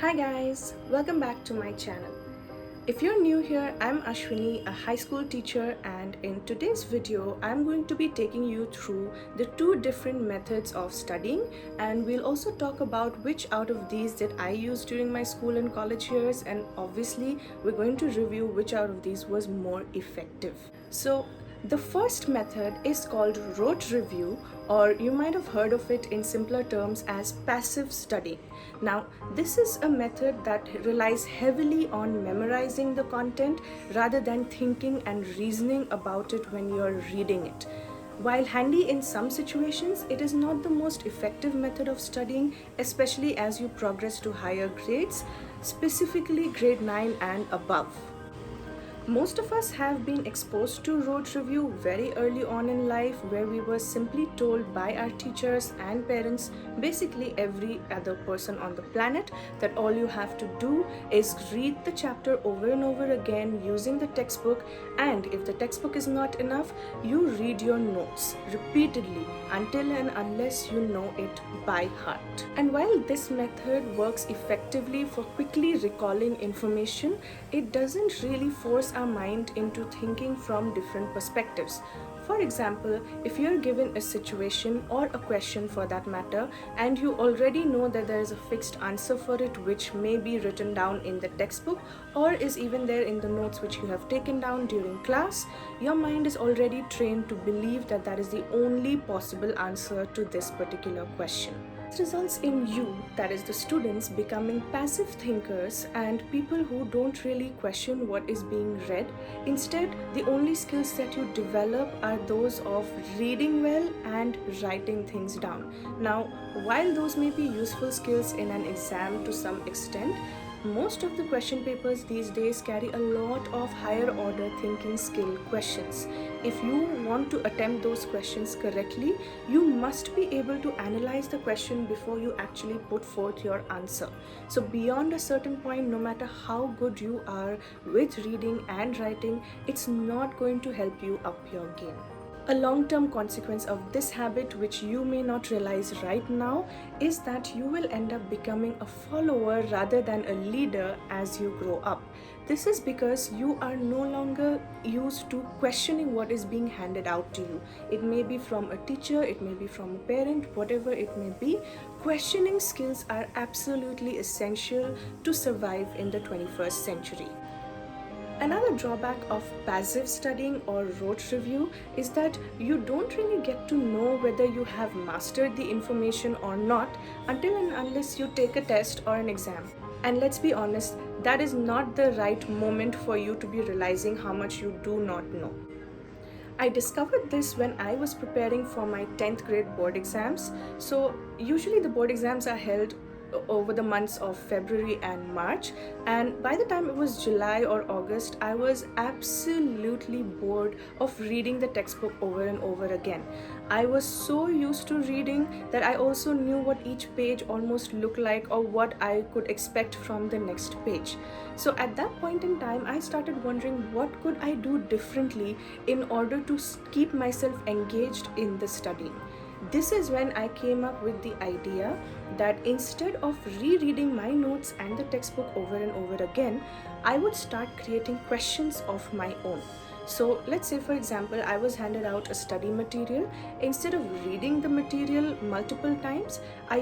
Hi guys, welcome back to my channel. If you're new here, I'm Ashwini, a high school teacher, and in today's video, I'm going to be taking you through the two different methods of studying, and we'll also talk about which out of these did I use during my school and college years, and obviously we're going to review which out of these was more effective. So the first method is called rote review, or you might have heard of it in simpler terms as passive studying. Now, this is a method that relies heavily on memorizing the content rather than thinking and reasoning about it when you're reading it. While handy in some situations, it is not the most effective method of studying, especially as you progress to higher grades, specifically grade 9 and above. Most of us have been exposed to rote review very early on in life, where we were simply told by our teachers and parents, basically every other person on the planet, that all you have to do is read the chapter over and over again using the textbook, and if the textbook is not enough, you read your notes repeatedly until and unless you know it by heart. And while this method works effectively for quickly recalling information, it doesn't really force our mind into thinking from different perspectives. For example, if you're given a situation or a question for that matter, and you already know that there is a fixed answer for it which may be written down in the textbook or is even there in the notes which you have taken down during class, your mind is already trained to believe that that is the only possible answer to this particular question. This results in you, that is the students, becoming passive thinkers and people who don't really question what is being read. Instead, the only skills that you develop are those of reading well and writing things down. Now, while those may be useful skills in an exam to some extent, most of the question papers these days carry a lot of higher order thinking skill questions. If you want to attempt those questions correctly, you must be able to analyze the question before you actually put forth your answer. So beyond a certain point, no matter how good you are with reading and writing, it's not going to help you up your game. A long-term consequence of this habit, which you may not realize right now, is that you will end up becoming a follower rather than a leader as you grow up. This is because you are no longer used to questioning what is being handed out to you. It may be from a teacher, it may be from a parent, whatever it may be. Questioning skills are absolutely essential to survive in the 21st century. Another drawback of passive studying or rote review is that you don't really get to know whether you have mastered the information or not until and unless you take a test or an exam. And let's be honest, that is not the right moment for you to be realizing how much you do not know. I discovered this when I was preparing for my 10th grade board exams. So usually the board exams are held over the months of February and March, and by the time it was July or August, I was absolutely bored of reading the textbook over and over again. I was so used to reading that I also knew what each page almost looked like or what I could expect from the next page. So at that point in time, I started wondering what could I do differently in order to keep myself engaged in the studying. This is when I came up with the idea that instead of rereading my notes and the textbook over and over again, I would start creating questions of my own. So let's say, for example, I was handed out a study material. Instead of reading the material multiple times, I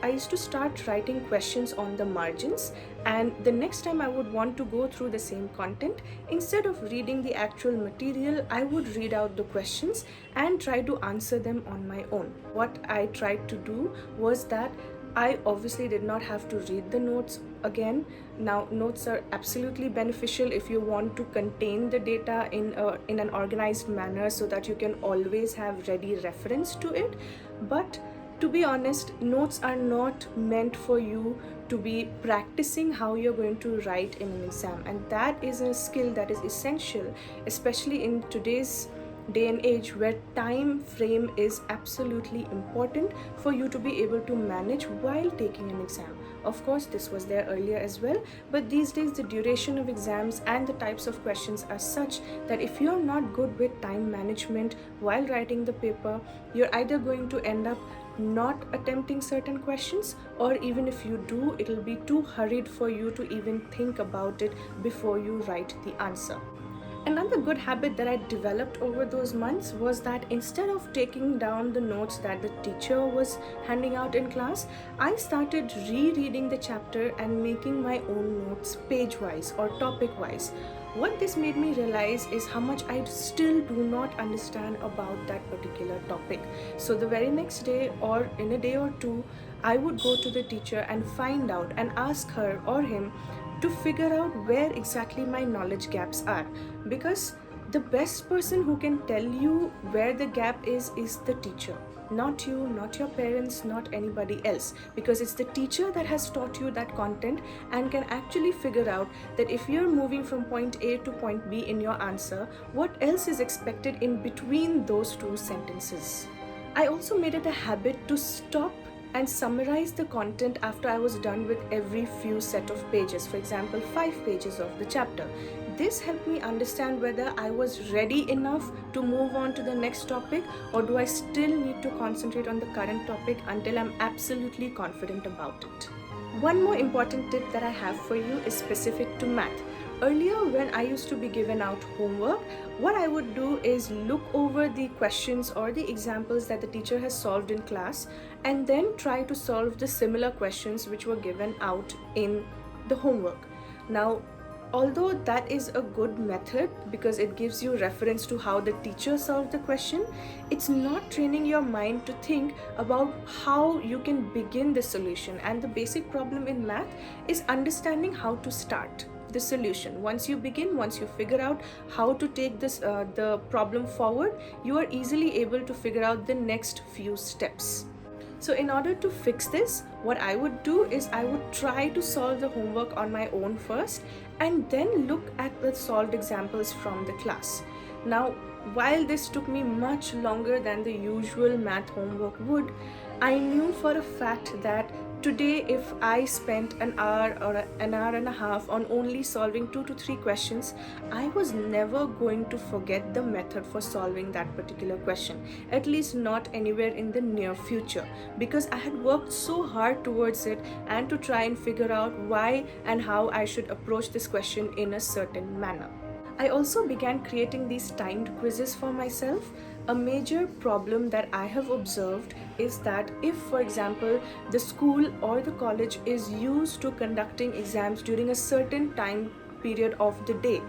used to start writing questions on the margins, and the next time I would want to go through the same content, instead of reading the actual material, I would read out the questions and try to answer them on my own. What I tried to do was that I obviously did not have to read the notes again. Now, notes are absolutely beneficial if you want to contain the data in an organized manner so that you can always have ready reference to it. But to be honest, notes are not meant for you to be practicing how you're going to write in an exam, and that is a skill that is essential, especially in today's day and age where time frame is absolutely important for you to be able to manage while taking an exam. Of course, this was there earlier as well, but these days the duration of exams and the types of questions are such that if you're not good with time management while writing the paper, you're either going to end up not attempting certain questions, or even if you do, it'll be too hurried for you to even think about it before you write the answer. Another good habit that I developed over those months was that instead of taking down the notes that the teacher was handing out in class, I started rereading the chapter and making my own notes page wise or topic wise. What this made me realize is how much I still do not understand about that particular topic. So the very next day or in a day or two, I would go to the teacher and find out and ask her or him to figure out where exactly my knowledge gaps are, because the best person who can tell you where the gap is the teacher, not you, not your parents, not anybody else, because it's the teacher that has taught you that content and can actually figure out that if you're moving from point A to point B in your answer, what else is expected in between those two sentences. I also made it a habit to stop and summarize the content after I was done with every few set of pages, for example 5 pages of the chapter. This helped me understand whether I was ready enough to move on to the next topic, or do I still need to concentrate on the current topic until I'm absolutely confident about it. One more important tip that I have for you is specific to math. Earlier, when I used to be given out homework, what I would do is look over the questions or the examples that the teacher has solved in class and then try to solve the similar questions which were given out in the homework. Now, although that is a good method because it gives you reference to how the teacher solved the question, it's not training your mind to think about how you can begin the solution. And the basic problem in math is understanding how to start the solution. Once you begin, once you figure out how to take the problem forward, you are easily able to figure out the next few steps. So in order to fix this, what I would do is I would try to solve the homework on my own first and then look at the solved examples from the class. Now, while this took me much longer than the usual math homework would, I knew for a fact that today, if I spent an hour or an hour and a half on only solving 2 to 3 questions, I was never going to forget the method for solving that particular question, at least not anywhere in the near future, because I had worked so hard towards it and to try and figure out why and how I should approach this question in a certain manner. I also began creating these timed quizzes for myself. A major problem that I have observed is that if, for example, the school or the college is used to conducting exams during a certain time period of the day,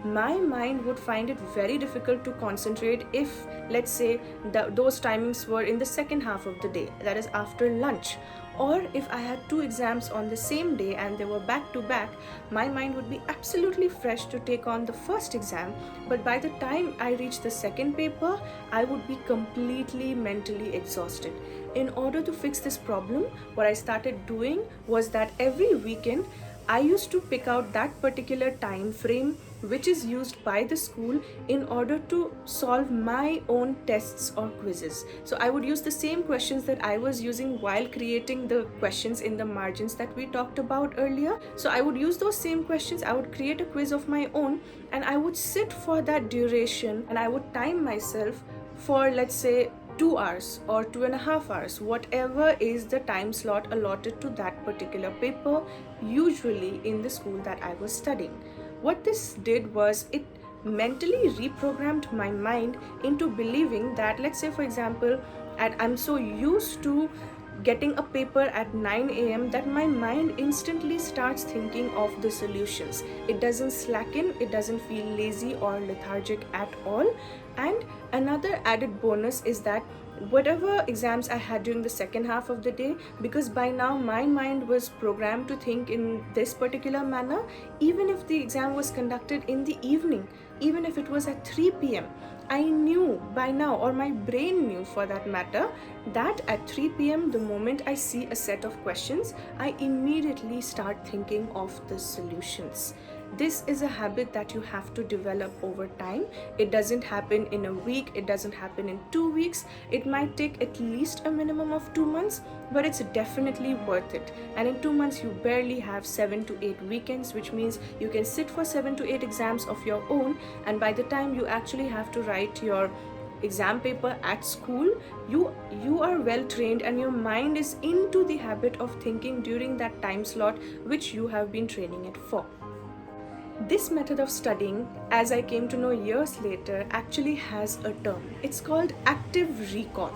my mind would find it very difficult to concentrate if, let's say, those timings were in the second half of the day, that is after lunch. Or if I had 2 exams on the same day and they were back to back, my mind would be absolutely fresh to take on the first exam, but by the time I reached the second paper, I would be completely mentally exhausted. In order to fix this problem, what I started doing was that every weekend, I used to pick out that particular time frame which is used by the school in order to solve my own tests or quizzes. So I would use the same questions that I was using while creating the questions in the margins that we talked about earlier. So I would use those same questions, I would create a quiz of my own, and I would sit for that duration and I would time myself for, let's say, 2 hours or 2.5 hours, whatever is the time slot allotted to that particular paper, usually in the school that I was studying. What this did was it mentally reprogrammed my mind into believing that, let's say for example, I'm so used to getting a paper at 9 a.m. that my mind instantly starts thinking of the solutions. It doesn't slacken, it doesn't feel lazy or lethargic at all. And another added bonus is that whatever exams I had during the second half of the day, because by now my mind was programmed to think in this particular manner, even if the exam was conducted in the evening, even if it was at 3 p.m., I knew by now, or my brain knew for that matter, that at 3 p.m. the moment I see a set of questions, I immediately start thinking of the solutions. This is a habit that you have to develop over time. It doesn't happen in a week, it doesn't happen in 2 weeks. It might take at least a minimum of 2 months, but it's definitely worth it. And in 2 months, you barely have 7 to 8 weekends, which means you can sit for 7 to 8 exams of your own. And by the time you actually have to write your exam paper at school, you are well trained and your mind is into the habit of thinking during that time slot which you have been training it for. This method of studying, as I came to know years later, actually has a term. It's called active recall.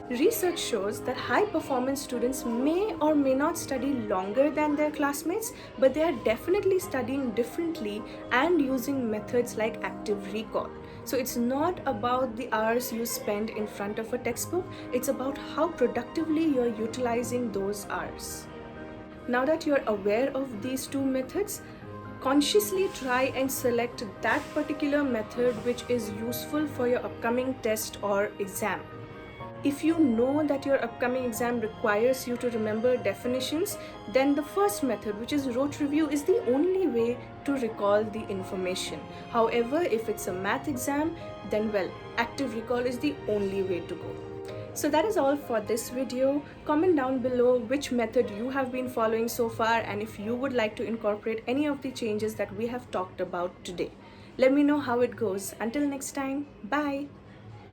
Research shows that high performance students may or may not study longer than their classmates, but they are definitely studying differently and using methods like active recall. So it's not about the hours you spend in front of a textbook, it's about how productively you're utilizing those hours. Now that you're aware of these two methods, consciously try and select that particular method which is useful for your upcoming test or exam. If you know that your upcoming exam requires you to remember definitions, then the first method, which is rote review, is the only way to recall the information. However, if it's a math exam, then well, active recall is the only way to go. So that is all for this video. Comment down below which method you have been following so far and if you would like to incorporate any of the changes that we have talked about today. Let me know how it goes. Until next time, bye.